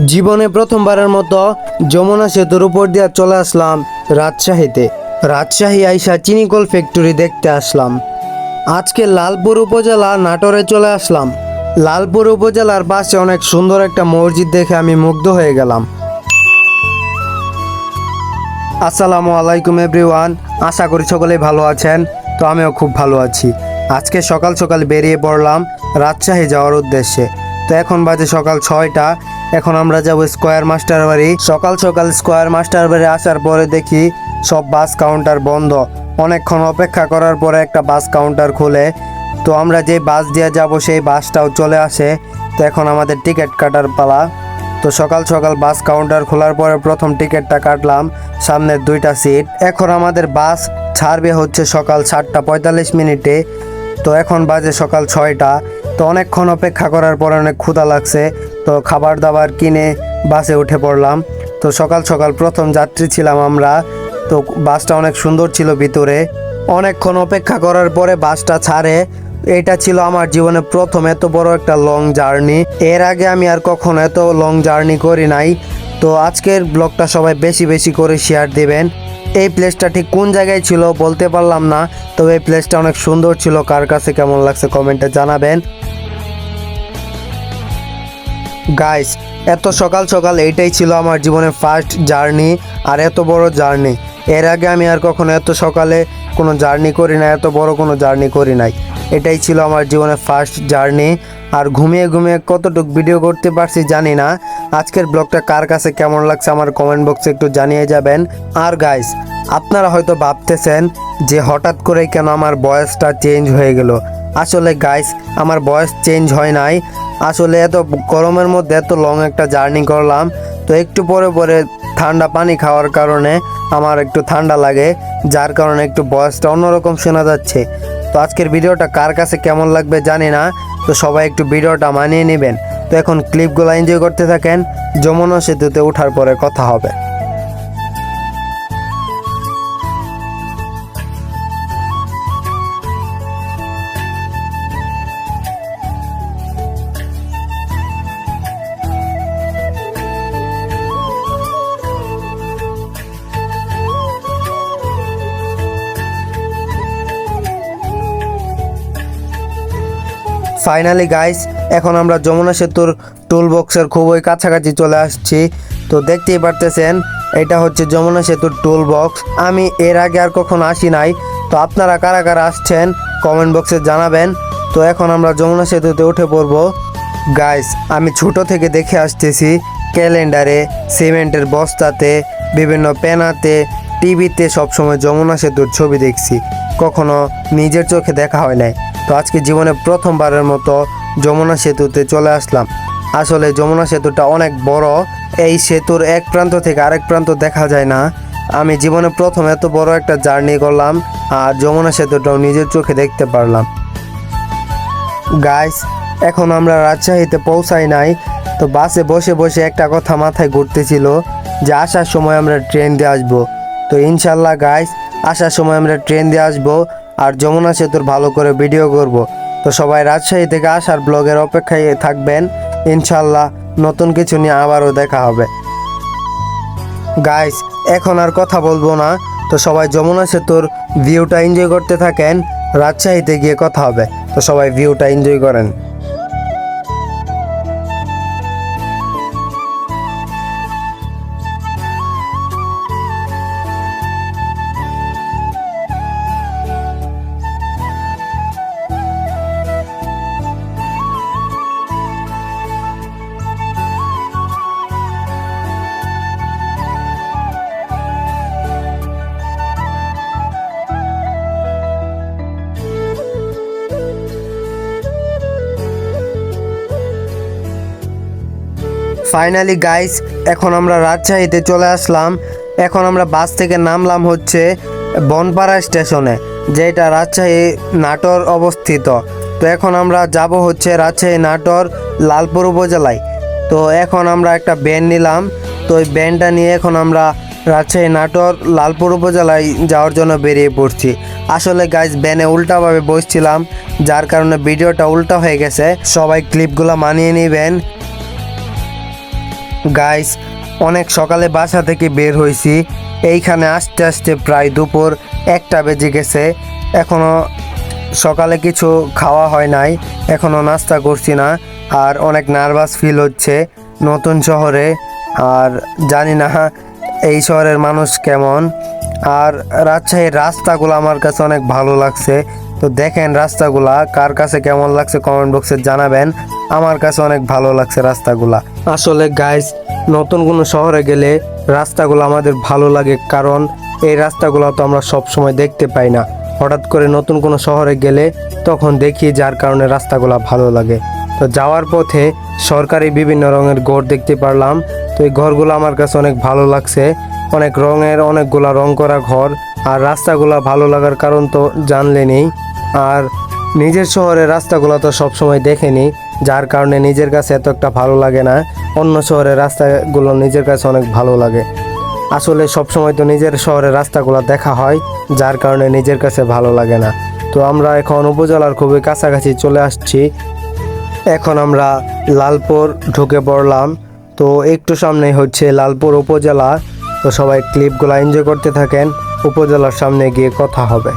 জীবনে প্রথমবারের মতো যমুনা সেতুর উপর দিয়ে চলে আসলাম রাজশাহীতে। রাজশাহী আইসা চিনিকল ফ্যাক্টরি দেখতে আসলাম। আজকে লালপুর উপজেলা নাটোরে চলে আসলাম। লালপুর উপজেলার পাশে অনেক সুন্দর একটা মসজিদ দেখে আমি মুগ্ধ হয়ে গেলাম। আসসালামু আলাইকুম এভরিওয়ান, আশা করি সকলেই ভালো আছেন। তো আমিও খুব ভালো আছি। আজকে সকাল সকাল বেরিয়ে পড়লাম রাজশাহী যাওয়ার উদ্দেশ্যে। তো এখন বাজে সকাল 6টা। এখন আমরা যাব স্কয়ার মাস্টার বাড়ি। সকাল সকাল স্কয়ার মাস্টার বাড়ি আসার পরে দেখি সব বাস কাউন্টার বন্ধ। অনেকক্ষণ অপেক্ষা করার পরে একটা বাস কাউন্টার খুলে, তো আমরা যে বাস দিয়ে যাব সেই বাসটাও চলে আসে। তো এখন আমাদের টিকিট কাটার পালা। তো সকাল সকাল বাস কাউন্টার খোলার পরে প্রথম টিকিটটা কাটলাম, সামনের 2টা সিট। এখন আমাদের বাস ছাড়বে হচ্ছে সকাল 7:45। তো এখন বাজে সকাল 6টা। তো অনেকক্ষণ অপেক্ষা করার পর অনেক ক্ষুধা লাগছে, তো খাবার দাবার কিনে বাসে উঠে পড়লাম। তো সকাল সকাল প্রথম যাত্রী ছিলাম আমরা। তো বাসটা অনেক সুন্দর ছিল ভিতরে। অনেকক্ষণ অপেক্ষা করার পরে বাসটা ছাড়ে। এটা ছিল আমার জীবনে প্রথম এত বড় একটা লং জার্নি। এর আগে আমি আর কখনো এত লং জার্নি করি নাই। তো আজকের ব্লগটা সবাই বেশি বেশি করে শেয়ার দিবেন। এই প্লেসটা ঠিক কোন জায়গায় ছিল বলতে পারলাম না, তবে এই প্লেসটা অনেক সুন্দর ছিল। কার কাছে কেমন লাগছে কমেন্টে জানাবেন। গাইস, এত সকাল সকাল এইটাই ছিল আমার জীবনের ফার্স্ট জার্নি, আর এত বড় জার্নি। এর আগে আমি আর কখনো এত সকালে কোনো জার্নি করি না, এত বড় কোনো জার্নি করি নাই। এটাই ছিল আমার জীবনের ফার্স্ট জার্নি। আর ঘুমিয়ে ঘুমিয়ে কতটুকু ভিডিও করতে পারছি জানি না। আজকের ব্লগটা কার কাছে কেমন লাগছে আমার কমেন্ট বক্সে একটু জানিয়ে যাবেন। আর গাইস, আপনারা হয়তো ভাবতেছেন যে হঠাৎ করেই কেন আমার ভয়েসটা চেঞ্জ হয়ে গেল। আসলে গাইস, আমার ভয়েস চেঞ্জ হয় নাই। আসলে এত গরমের মধ্যে এত লং একটা জার্নি করলাম, তো একটু পরে পরে ঠান্ডা পানি খাওয়ার কারণে আমার একটু ঠান্ডা লাগে, যার কারণে একটু ভয়েসটা অন্যরকম শোনা যাচ্ছে। তো আজকের ভিডিওটা কার কাছে কেমন লাগবে জানি না, তো সবাই একটু ভিডিওটা মানিয়ে নেবেন। তো এখন ক্লিপগুলো এনজয় করতে থাকেন। যমুনা সেতুতে ওঠার পরে কথা হবে। ফাইনালি গাইস, এখন আমরা যমুনা সেতুর টুল বক্সের খুবই কাছাকাছি চলে আসছি। তো দেখতেই পারতেছেন এটা হচ্ছে যমুনা সেতুর টুল বক্স। আমি এর আগে আর কখনো আসি নাই। তো আপনারা কারা কারা আসছেন কমেন্ট বক্সে জানাবেন। তো এখন আমরা যমুনা সেতুতে উঠে পড়ব। গাইস, আমি ছোট থেকে দেখে আসতেছি ক্যালেন্ডারে, সিমেন্টের বস্তাতে, বিভিন্ন পেনাতে, টিভিতে সবসময় যমুনা সেতুর ছবি দেখছি, কখনো নিজের চোখে দেখা হয় নাই। তো আজকে জীবনে প্রথমবারের মতো যমুনা সেতুতে চলে আসলাম। আসলে যমুনা সেতুটা অনেক বড়। এই সেতুর এক প্রান্ত থেকে আরেক প্রান্ত দেখা যায় না। আমি জীবনে প্রথম এত বড় একটা জার্নি করলাম, আর যমুনা সেতুটাও নিজের চোখে দেখতে পারলাম। গাইস, এখন আমরা রাজশাহীতে পৌঁছাই নাই। তো বাসে বসে বসে একটা কথা মাথায় ঘুরতেছিল যে আসার সময় আমরা ট্রেন দিয়ে আসবো। তো ইনশাল্লাহ গাইস, আসার সময় আমরা ট্রেন দিয়ে আসবো আর যমুনা সেতুর ভালো করে ভিডিও করব। তো সবাই রাজশাহী থেকে আসার ব্লগের অপেক্ষায় থাকবেন। ইনশাল্লাহ নতুন কিছু নিয়ে আবারও দেখা হবে। গাইস, এখন আর কথা বলবো না। তো সবাই যমুনা সেতুর ভিউটা এনজয় করতে থাকেন। রাজশাহীতে গিয়ে কথা হবে। তো সবাই ভিউটা এনজয় করেন। ফাইনালি গাইস, এখন আমরা রাজশাহীতে চলে আসলাম। এখন আমরা বাস থেকে নামলাম হচ্ছে বনপাড়া স্টেশনে, যেটা রাজশাহী নাটোর অবস্থিত। তো এখন আমরা যাব হচ্ছে রাজশাহী নাটোর লালপুর উপজেলায়। তো এখন আমরা একটা ভ্যান নিলাম। তো ওই ভ্যানটা নিয়ে এখন আমরা রাজশাহী নাটোর লালপুর উপজেলায় যাওয়ার জন্য বেরিয়ে পড়ছি। আসলে গাইস, ভ্যানে উল্টাভাবে বসছিলাম, যার কারণে ভিডিওটা উল্টা হয়ে গেছে। সবাই ক্লিপগুলো মানিয়ে নেবেন। গাইস, অনেক সকালে বাসা থেকে বের হয়েছি, এইখানে আসতে আসতে প্রায় দুপুর 1টা বেজে গেছে। এখনও সকালে কিছু খাওয়া হয় নাই, এখনও নাস্তা করছি না। আর অনেক নার্ভাস ফিল হচ্ছে নতুন শহরে, আর জানি না এই শহরের মানুষ কেমন। আর রাজশাহীর রাস্তাগুলো আমার কাছে অনেক ভালো লাগছে। তো দেখেন রাস্তাগুলা কার কাছে কেমন লাগছে কমেন্ট বক্সে জানাবেন। আমার কাছে অনেক ভালো লাগছে রাস্তাগুলা। আসলে গাইস, নতুন কোনো শহরে গেলে রাস্তাগুলো আমাদের ভালো লাগে, কারণ এই রাস্তাগুলো তো আমরা সব সময় দেখতে পাই না। হঠাৎ করে নতুন কোনো শহরে গেলে তখন দেখি, যার কারণে রাস্তাগুলো ভালো লাগে। তো যাওয়ার পথে সরকারি বিভিন্ন রঙের ঘর দেখতে পারলাম। তো এই ঘরগুলো আমার কাছে অনেক ভালো লাগছে, অনেক রঙের, অনেকগুলা রং করা ঘর। আর রাস্তাগুলো ভালো লাগার কারণ তো জানলেনই। আর নিজের শহরের রাস্তাগুলো তো সবসময় দেখেনি, যার কারণে নিজের কাছে এত একটা ভালো লাগে না। অন্য শহরের রাস্তাগুলো নিজের কাছে অনেক ভালো লাগে। আসলে সবসময় তো নিজের শহরের রাস্তাগুলো দেখা হয়, যার কারণে নিজের কাছে ভালো লাগে না। তো আমরা এখন উপজেলার খুবই কাছাকাছি চলে আসছি। এখন আমরা লালপুর ঢুকে পড়লাম। তো একটু সামনেই হচ্ছে লালপুর উপজেলা। তো সবাই ক্লিপগুলো এনজয় করতে থাকেন, উপজেলার সামনে গিয়ে কথা হবে।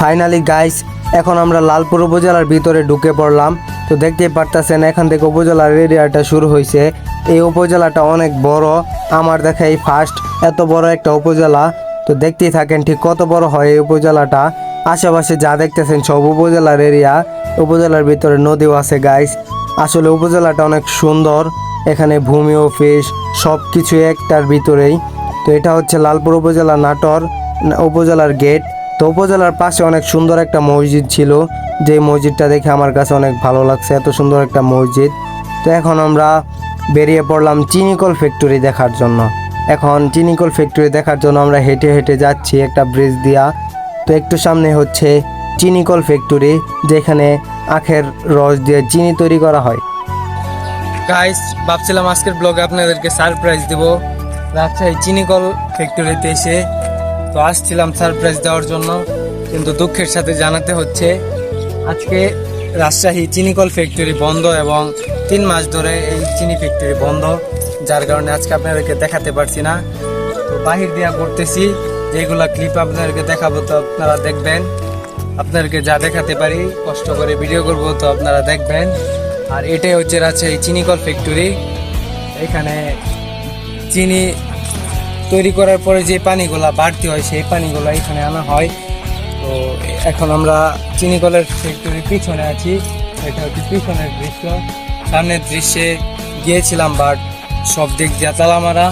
ফাইনালি গাইস, এখন আমরা লালপুর উপজেলার ভিতরে ঢুকে পড়লাম। তো দেখতেই পারতেছেন এখান থেকে উপজেলার এরিয়াটা শুরু হয়েছে। এই উপজেলাটা অনেক বড়, আমার দেখা এই ফার্স্ট এত বড় একটা উপজেলা। তো দেখতেই থাকেন ঠিক কত বড় হয় এই উপজেলাটা। আশেপাশে যা দেখতেছেন সব উপজেলার এরিয়া। উপজেলার ভিতরে নদীও আছে গাইস। আসলে উপজেলাটা অনেক সুন্দর, এখানে ভূমি অফিস সব কিছু একটার ভিতরেই। তো এটা হচ্ছে লালপুর উপজেলা নাটোর উপজেলার গেট। তো উপজেলার পাশে অনেক সুন্দর একটা মসজিদ ছিল, যে মসজিদটা দেখে আমার কাছে অনেক ভালো লাগছে, এত সুন্দর একটা মসজিদ। তো এখন আমরা বেরিয়ে পড়লাম চিনিকল ফ্যাক্টরি দেখার জন্য। এখন চিনিকল ফ্যাক্টরি দেখার জন্য আমরা হেঁটে হেঁটে যাচ্ছি একটা ব্রিজ দিয়া। তো একটু সামনে হচ্ছে চিনিকল ফ্যাক্টরি, যেখানে আখের রস দিয়ে চিনি তৈরি করা হয়। গাইস, ভাবছিলাম আজকের ব্লগে আপনাদেরকে সারপ্রাইজ দেব রাজশাহী চিনিকল ফ্যাক্টরিতে এসে। তো আসছিলাম সারপ্রাইজ দেওয়ার জন্য, কিন্তু দুঃখের সাথে জানাতে হচ্ছে আজকে রাজশাহী চিনিকল ফ্যাক্টরি বন্ধ, এবং 3 মাস ধরে এই চিনি ফ্যাক্টরি বন্ধ, যার কারণে আজকে আপনাদেরকে দেখাতে পারছি না। তো বাহির দিয়া করতেছি, যেগুলা ক্লিপ আপনাদেরকে দেখাবো তো আপনারা দেখবেন। আপনাদেরকে যা দেখাতে পারি কষ্ট করে ভিডিও করব, তো আপনারা দেখবেন। আর এটাই হচ্ছে রাজশাহী চিনিকল ফ্যাক্টরি। এখানে চিনি তৈরি করার পরে যে পানিগুলা বাড়তি হয় সেই পানিগুলা এখানে আনা হয়। তো এখন আমরা চিনিকলের ফ্যাক্টরির পিছনে আছি। এটা হচ্ছে পিছনের দৃশ্য। সামনের দৃশ্যে গিয়েছিলাম, বাট সব দিক দিয়ে তালা মারা।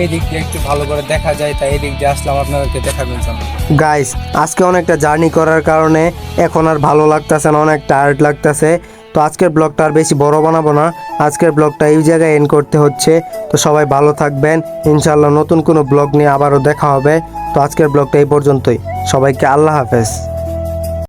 এই দিক দিয়ে একটু ভালো করে দেখা যায়, তাই এই দিক দিয়ে আসলাম আপনাদেরকে দেখানোর জন্য। গাইস, আজকে অনেকটা জার্নি করার কারণে এখন আর ভালো লাগতেছে না, অনেক টায়ার্ড লাগতেছে। তো আজকের ব্লগটা আর বেশি বড় বানাবো না, আজকের ব্লগটা এই জায়গায় এন্ড করতে হচ্ছে। তো সবাই ভালো থাকবেন, ইনশাআল্লাহ নতুন কোনো ব্লগ নিয়ে আবারও দেখা হবে। তো আজকের ব্লগটা এই পর্যন্তই, সবাইকে আল্লাহ হাফেজ।